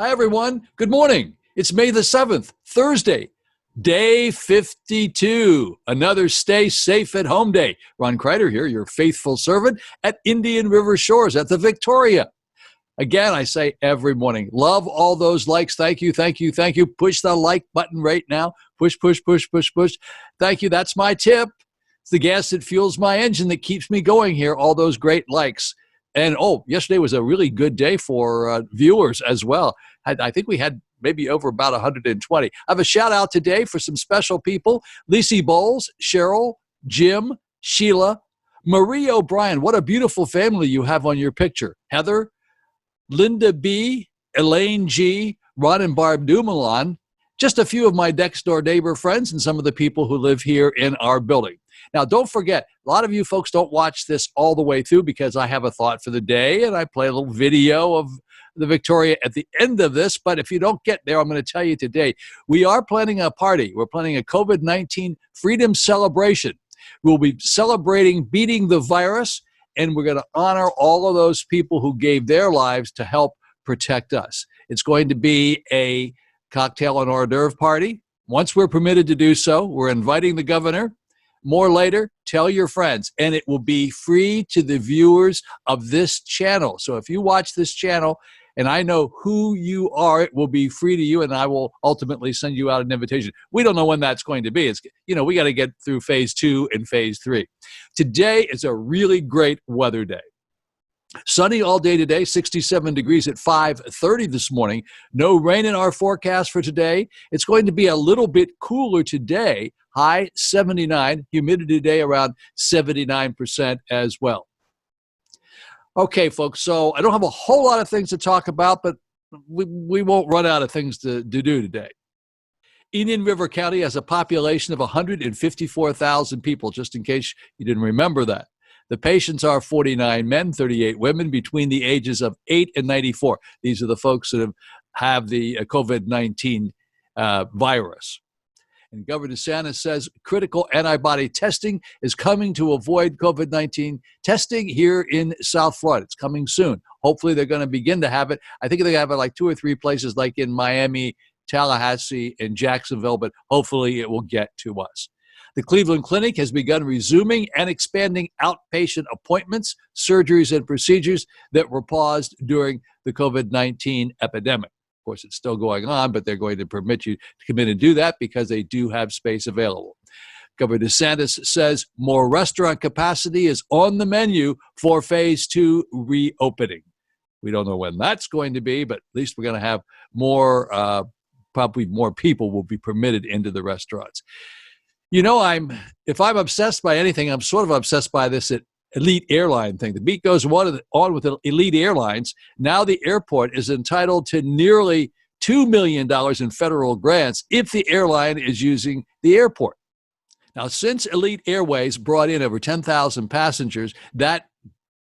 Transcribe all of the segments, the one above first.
Hi, everyone. Good morning. It's May the 7th, Thursday, day 52. Another stay safe at home day. Ron Crider here, your faithful servant at Indian River Shores at the Victoria. Again, I say every morning, love all those likes. Thank you, thank you, thank you. Push the like button right now. Push, push, push, push, push. Thank you. That's my tip. It's the gas that fuels my engine that keeps me going here. All those great likes. And, yesterday was a really good day for viewers as well. I think we had maybe over about 120. I have a shout out today for some special people. Lise Bowles, Cheryl, Jim, Sheila, Marie O'Brien. What a beautiful family you have on your picture. Heather, Linda B., Eileen G., Ron and Barb DuMoulin. Just a few of my next door neighbor friends and some of the people who live here in our building. Now, don't forget, a lot of you folks don't watch this all the way through because I have a thought for the day and I play a little video of the Victoria at the end of this. But if you don't get there, I'm going to tell you today, we are planning a party. We're planning a COVID-19 freedom celebration. We'll be celebrating beating the virus, and we're going to honor all of those people who gave their lives to help protect us. It's going to be a cocktail and hors d'oeuvre party. Once we're permitted to do so, we're inviting the governor. More later, tell your friends, and it will be free to the viewers of this channel. So if you watch this channel and I know who you are, it will be free to you, and I will ultimately send you out an invitation. We don't know when that's going to be. It's, we got to get through phase 2 and phase 3. Today is a really great weather day. Sunny all day today, 67 degrees at 5:30 this morning. No rain in our forecast for today. It's going to be a little bit cooler today, high 79, humidity today around 79% as well. Okay, folks, so I don't have a whole lot of things to talk about, but we won't run out of things to do today. Indian River County has a population of 154,000 people, just in case you didn't remember that. The patients are 49 men, 38 women between the ages of 8 and 94. These are the folks that have the COVID-19 virus. And Governor DeSantis says critical antibody testing is coming to avoid COVID-19 testing here in South Florida. It's coming soon. Hopefully they're going to begin to have it. I think they're going to have it like 2 or 3 places like in Miami, Tallahassee, and Jacksonville, but hopefully it will get to us. The Cleveland Clinic has begun resuming and expanding outpatient appointments, surgeries, and procedures that were paused during the COVID-19 epidemic. Of course, it's still going on, but they're going to permit you to come in and do that because they do have space available. Governor DeSantis says more restaurant capacity is on the menu for phase 2 reopening. We don't know when that's going to be, but at least we're going to have more, probably more people will be permitted into the restaurants. If I'm obsessed by anything, I'm sort of obsessed by this elite airline thing. The beat goes on with elite airlines. Now the airport is entitled to nearly $2 million in federal grants if the airline is using the airport. Now, since Elite Airways brought in over 10,000 passengers, that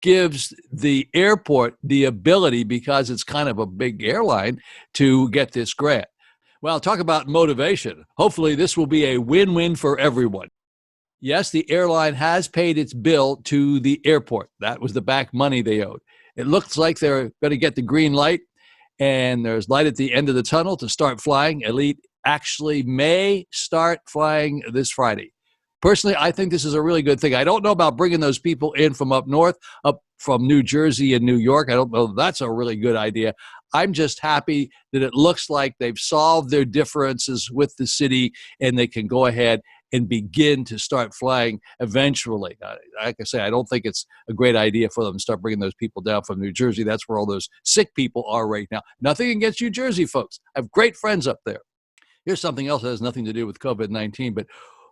gives the airport the ability, because it's kind of a big airline, to get this grant. Well, talk about motivation. Hopefully this will be a win-win for everyone. Yes, the airline has paid its bill to the airport. That was the back money they owed. It looks like they're going to get the green light, and there's light at the end of the tunnel to start flying. Elite actually may start flying this Friday. Personally, I think this is a really good thing. I don't know about bringing those people in from up north, up from New Jersey and New York. I don't know if that's a really good idea. I'm just happy that it looks like they've solved their differences with the city and they can go ahead and begin to start flying eventually. Like I say, I don't think it's a great idea for them to start bringing those people down from New Jersey. That's where all those sick people are right now. Nothing against New Jersey, folks. I have great friends up there. Here's something else that has nothing to do with COVID-19, but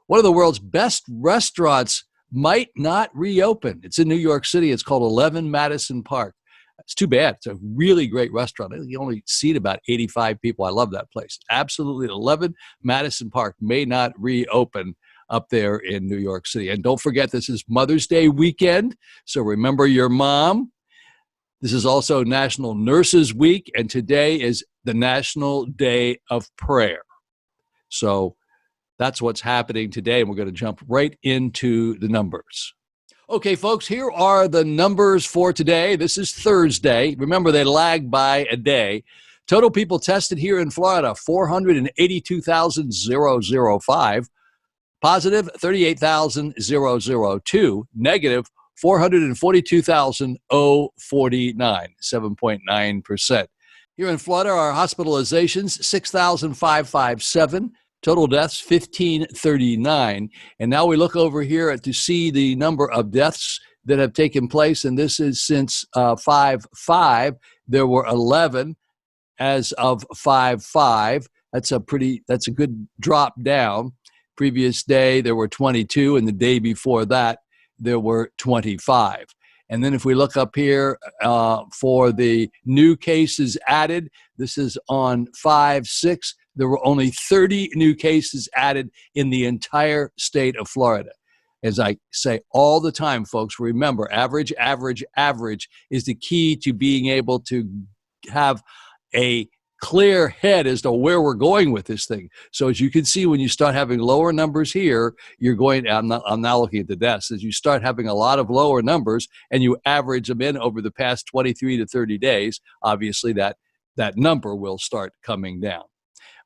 one of the world's best restaurants might not reopen. It's in New York City. It's called 11 Madison Park. It's too bad. It's a really great restaurant. You only seat about 85 people. I love that place. Absolutely. 11 Madison Park may not reopen up there in New York City. And don't forget, this is Mother's Day weekend. So remember your mom. This is also National Nurses Week. And today is the National Day of Prayer. So that's what's happening today. And we're going to jump right into the numbers. Okay, folks, here are the numbers for today. This is Thursday. Remember, they lag by a day. Total people tested here in Florida, 482,005. Positive, 38,002. Negative, 442,049, 7.9%. Here in Florida, our hospitalizations, 6,557. Total deaths, 1,539. And now we look over here to see the number of deaths that have taken place, and this is since 5/5. There were 11 as of 5/5. That's a good drop down. Previous day, there were 22, and the day before that, there were 25. And then if we look up here for the new cases added, this is on 5/6. There were only 30 new cases added in the entire state of Florida. As I say all the time, folks, remember, average is the key to being able to have a clear head as to where we're going with this thing. So as you can see, when you start having lower numbers here, you're going, I'm now looking at the deaths, as you start having a lot of lower numbers and you average them in over the past 23 to 30 days, obviously that number will start coming down.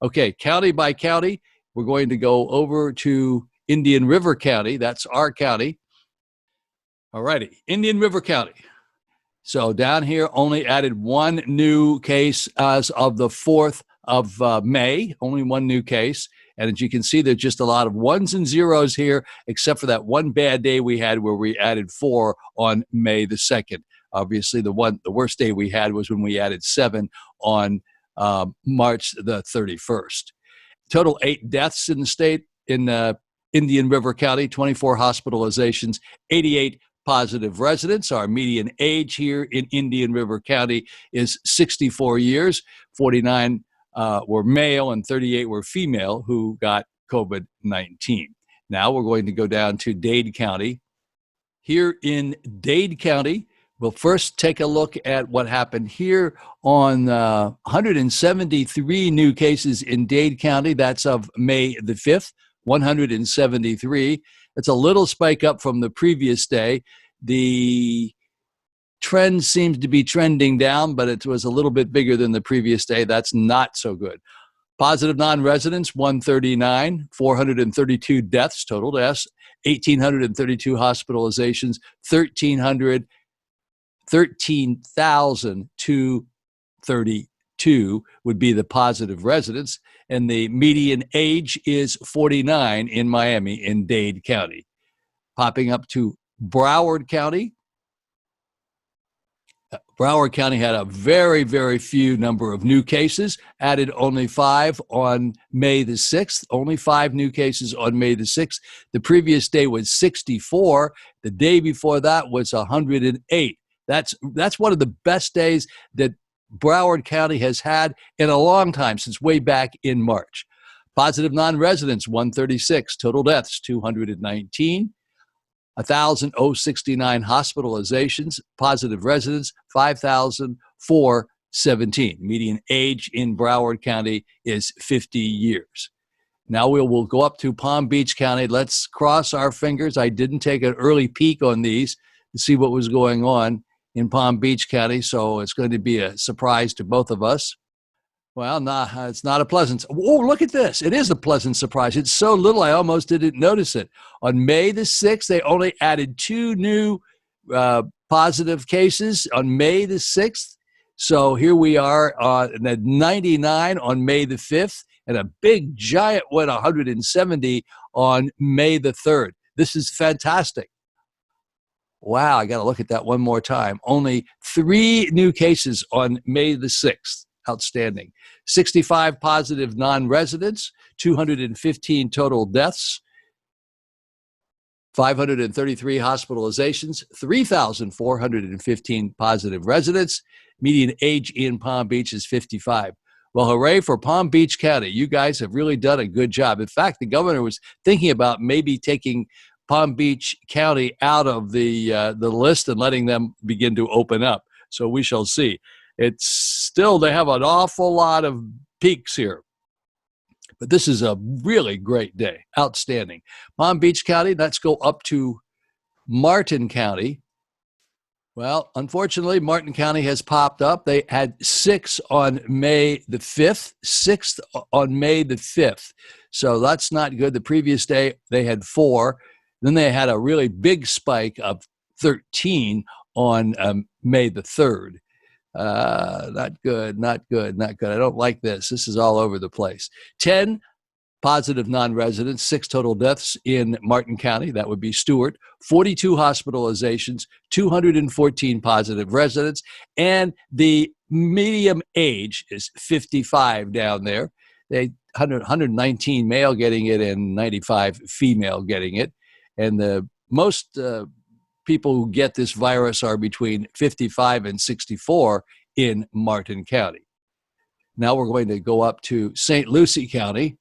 Okay, county by county, we're going to go over to Indian River County. That's our county. All righty, Indian River County. So down here, only added one new case as of the 4th of May, only one new case. And as you can see, there's just a lot of ones and zeros here, except for that one bad day we had where we added 4 on May the 2nd. Obviously, the worst day we had was when we added 7 on March the 31st. Total 8 deaths in the state in Indian River County, 24 hospitalizations, 88 positive residents. Our median age here in Indian River County is 64 years. 49 were male and 38 were female who got COVID-19. Now we're going to go down to Dade County. Here in Dade County, we'll first take a look at what happened here on 173 new cases in Dade County. That's of May the 5th. 173. It's a little spike up from the previous day. The trend seems to be trending down, but it was a little bit bigger than the previous day. That's not so good. Positive non-residents, 139, 432 deaths, total deaths, 1,832 hospitalizations, 13,232 would be the positive residents. And the median age is 49 in Miami, in Dade County. Popping up to Broward County. Broward County had a very, very few number of new cases, added only 5 on May the 6th, only 5 new cases on May the 6th. The previous day was 64. The day before that was 108. That's one of the best days that Broward County has had in a long time, since way back in March. Positive non-residents, 136. Total deaths, 219. 1,069 hospitalizations. Positive residents, 5,417. Median age in Broward County is 50 years. Now we'll go up to Palm Beach County. Let's cross our fingers. I didn't take an early peek on these to see what was going on in Palm Beach County, so it's going to be a surprise to both of us. Well, it's not a pleasant. Oh, look at this. It is a pleasant surprise. It's so little I almost didn't notice it. On May the 6th, they only added 2 new positive cases on May the 6th. So here we are at 99 on May the 5th, and a big giant one, 170 on May the 3rd. This is fantastic. Wow, I got to look at that one more time. Only 3 new cases on May the 6th. Outstanding. 65 positive non-residents, 215 total deaths, 533 hospitalizations, 3,415 positive residents. Median age in Palm Beach is 55. Well, hooray for Palm Beach County. You guys have really done a good job. In fact, the governor was thinking about maybe taking Palm Beach County out of the list and letting them begin to open up. So we shall see. It's still, they have an awful lot of peaks here. But this is a really great day. Outstanding. Palm Beach County, let's go up to Martin County. Well, unfortunately, Martin County has popped up. They had 6 on May the 5th, 6th on May the 5th. So that's not good. The previous day, they had 4. Then they had a really big spike of 13 on May the 3rd. Not good, not good, not good. I don't like this. This is all over the place. 10 positive non-residents, 6 total deaths in Martin County. That would be Stewart. 42 hospitalizations, 214 positive residents, and the medium age is 55 down there. They 119 male getting it and 95 female getting it. And the most people who get this virus are between 55 and 64 in Martin County. Now we're going to go up to St. Lucie County.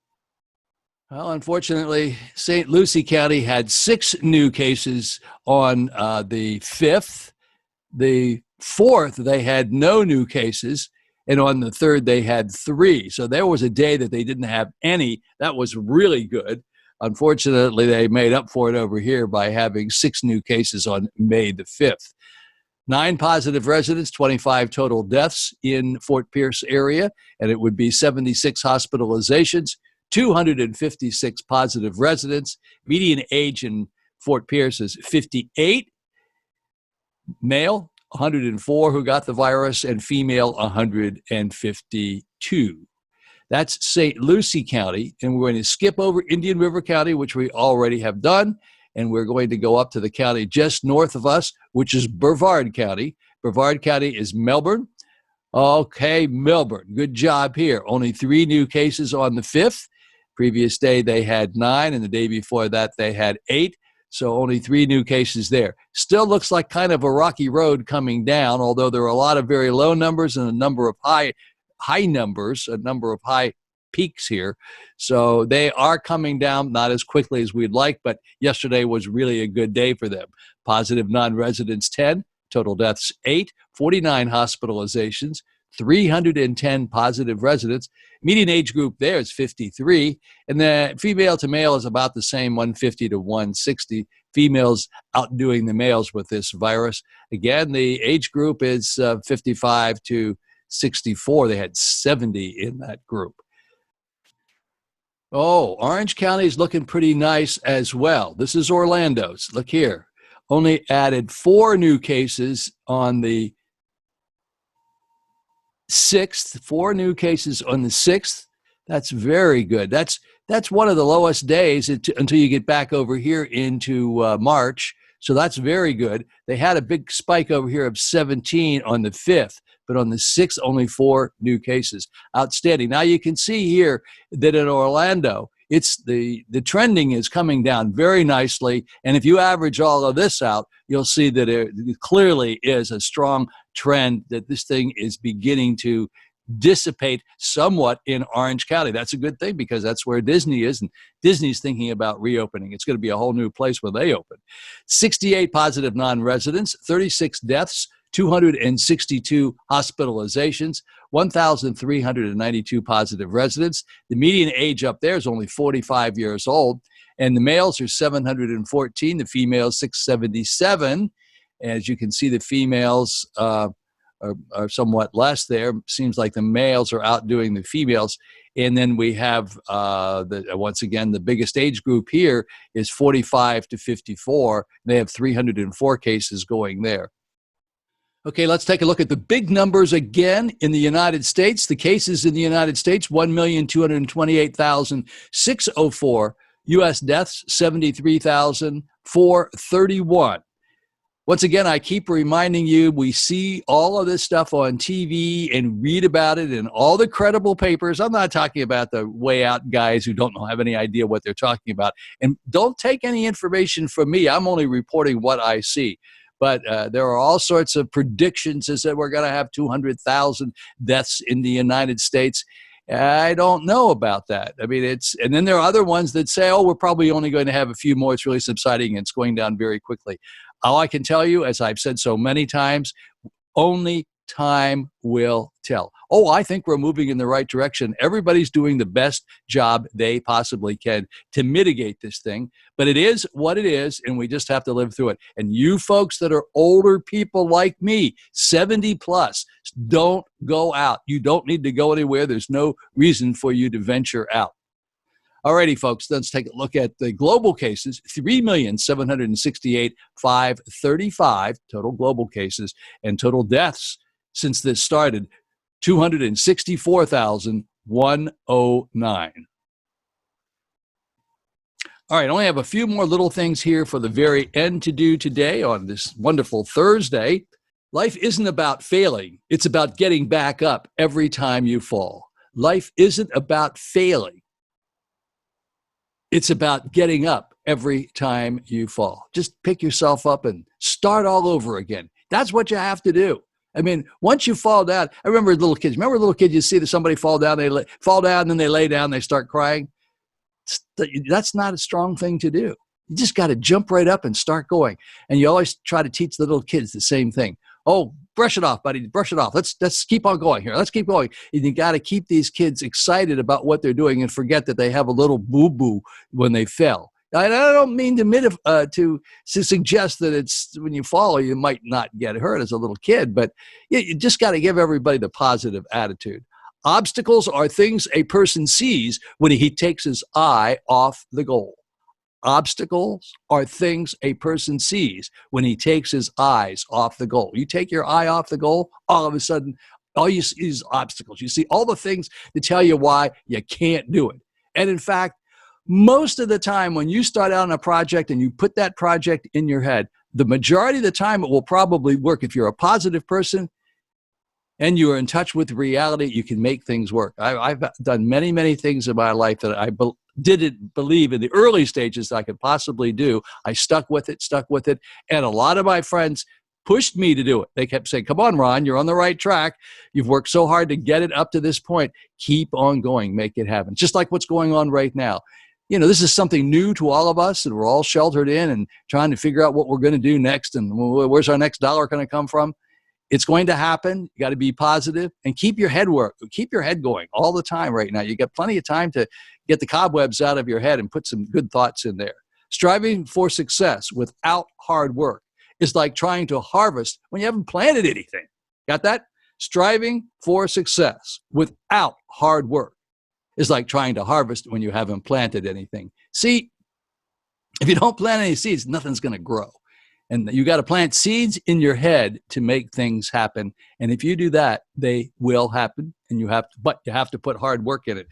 Well, unfortunately, St. Lucie County had 6 new cases on the 5th. The 4th, they had no new cases. And on the 3rd, they had 3. So there was a day that they didn't have any. That was really good. Unfortunately, they made up for it over here by having 6 new cases on May the 5th. 9 positive residents, 25 total deaths in Fort Pierce area, and it would be 76 hospitalizations, 256 positive residents. Median age in Fort Pierce is 58. Male, 104 who got the virus, and female, 152. That's St. Lucie County, and we're going to skip over Indian River County, which we already have done, and we're going to go up to the county just north of us, which is Brevard County. Brevard County is Melbourne. Okay, Melbourne, good job here. Only 3 new cases on the 5th. Previous day, they had 9, and the day before that, they had 8. So only 3 new cases there. Still looks like kind of a rocky road coming down, although there are a lot of very low numbers and a number of high numbers, a number of high peaks here. So they are coming down, not as quickly as we'd like, but yesterday was really a good day for them. Positive non-residents 10, total deaths 8, 49 hospitalizations, 310 positive residents. Median age group there is 53, and the female to male is about the same, 150 to 160. Females outdoing the males with this virus. Again, the age group is 55 to 64. They had 70 in that group. Oh, Orange County is looking pretty nice as well. This is Orlando's. Look here. Only added 4 new cases on the 6th. 4 new cases on the 6th. That's very good. That's one of the lowest days until you get back over here into March. So that's very good. They had a big spike over here of 17 on the 5th. But on the 6th, only 4 new cases. Outstanding. Now you can see here that in Orlando, it's the trending is coming down very nicely. And if you average all of this out, you'll see that it clearly is a strong trend that this thing is beginning to dissipate somewhat in Orange County. That's a good thing because that's where Disney is, and Disney's thinking about reopening. It's going to be a whole new place when they open. 68 positive non-residents, 36 deaths, 262 hospitalizations, 1,392 positive residents. The median age up there is only 45 years old, and the males are 714, the females 677. As you can see, the females are somewhat less there. Seems like the males are outdoing the females. And then we have, once again, the biggest age group here is 45 to 54. They have 304 cases going there. Okay, let's take a look at the big numbers again in the United States. The cases in the United States, 1,228,604. U.S. deaths, 73,431. Once again, I keep reminding you, we see all of this stuff on TV and read about it in all the credible papers. I'm not talking about the way out guys who don't have any idea what they're talking about. And don't take any information from me. I'm only reporting what I see. But there are all sorts of predictions that said we're going to have 200,000 deaths in the United States. I don't know about that. I mean, and then there are other ones that say, oh, we're probably only going to have a few more. It's really subsiding and it's going down very quickly. All I can tell you, as I've said so many times, only time will tell. Oh, I think we're moving in the right direction. Everybody's doing the best job they possibly can to mitigate this thing, but it is what it is, and we just have to live through it. And you folks that are older people like me, 70 plus, don't go out. You don't need to go anywhere. There's no reason for you to venture out. Alrighty, folks, let's take a look at the global cases. 3,768,535 total global cases, and total deaths since this started, 264,109. All right, I only have a few more little things here for the very end to do today on this wonderful Thursday. Life isn't about failing. It's about getting back up every time you fall. Life isn't about failing. It's about getting up every time you fall. Just pick yourself up and start all over again. That's what you have to do. I mean, once you fall down, I remember little kids. Remember little kids, you see that somebody fall down, fall down, and then they lay down, they start crying. That's not a strong thing to do. You just got to jump right up and start going. And you always try to teach the little kids the same thing. Oh, brush it off, buddy. Brush it off. Let's keep on going here. Let's keep going. And you got to keep these kids excited about what they're doing and forget that they have a little boo-boo when they fell. I don't mean to suggest that it's when you fall, you might not get hurt as a little kid, but you just got to give everybody the positive attitude. Obstacles are things a person sees when he takes his eye off the goal. Obstacles are things a person sees when he takes his eyes off the goal. You take your eye off the goal, all of a sudden, all you see is obstacles. You see all the things that tell you why you can't do it. And in fact, most of the time when you start out on a project and you put that project in your head, the majority of the time it will probably work. If you're a positive person and you are in touch with reality, you can make things work. I've done many, many things in my life that I didn't believe in the early stages that I could possibly do. I stuck with it. And a lot of my friends pushed me to do it. They kept saying, come on, Ron, you're on the right track. You've worked so hard to get it up to this point. Keep on going, make it happen. Just like what's going on right now. You know, this is something new to all of us, and we're all sheltered in and trying to figure out what we're going to do next and where's our next dollar going to come from. It's going to happen. You got to be positive and keep your head going all the time right now. You got plenty of time to get the cobwebs out of your head and put some good thoughts in there. Striving for success without hard work is like trying to harvest when you haven't planted anything. Got that? Striving for success without hard work is like trying to harvest when you haven't planted anything. See, if you don't plant any seeds, nothing's going to grow. And you got to plant seeds in your head to make things happen. And if you do that, they will happen. And you have to put hard work in it.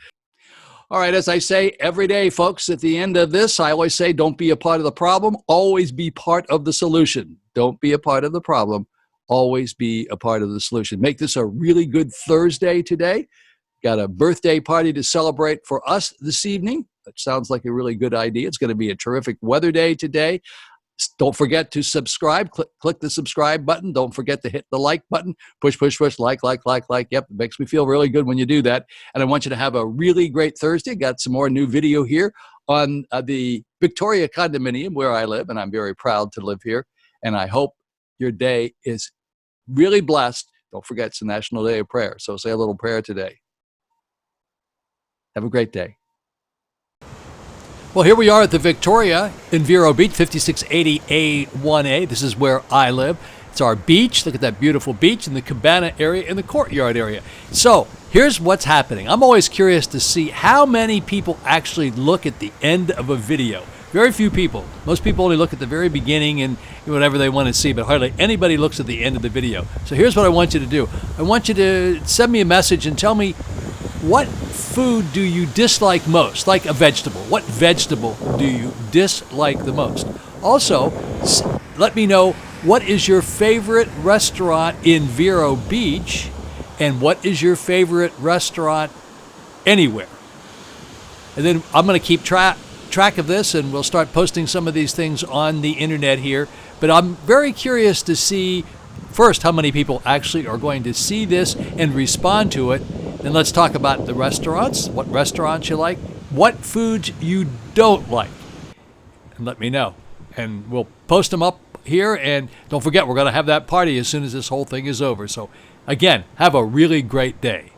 All right, as I say every day, folks, at the end of this, I always say, don't be a part of the problem. Always be part of the solution. Don't be a part of the problem. Always be a part of the solution. Make this a really good Thursday today. Got a birthday party to celebrate for us this evening. That sounds like a really good idea. It's going to be a terrific weather day today. Don't forget to subscribe. Click the subscribe button. Don't forget to hit the like button. Push, like. Yep, it makes me feel really good when you do that. And I want you to have a really great Thursday. Got some more new video here on the Victoria condominium where I live, and I'm very proud to live here. And I hope your day is really blessed. Don't forget it's the National Day of Prayer. So say a little prayer today. Have a great day. Well, here we are at the Victoria in Vero Beach, 5680A1A. This is where I live. It's our beach. Look at that beautiful beach in the cabana area, in the courtyard area. So here's what's happening. I'm always curious to see how many people actually look at the end of a video. Very few people. Most people only look at the very beginning and whatever they want to see, but hardly anybody looks at the end of the video. So here's what I want you to do. I want you to send me a message and tell me, what food do you dislike most? Like a vegetable. What vegetable do you dislike the most? Also, let me know, what is your favorite restaurant in Vero Beach? And what is your favorite restaurant anywhere? And then I'm going to keep track of this, and we'll start posting some of these things on the internet here. But I'm very curious to see, first, how many people actually are going to see this and respond to it. Then let's talk about the restaurants, what restaurants you like, what foods you don't like, and let me know. And we'll post them up here, and don't forget, we're going to have that party as soon as this whole thing is over. So Again, have a really great day.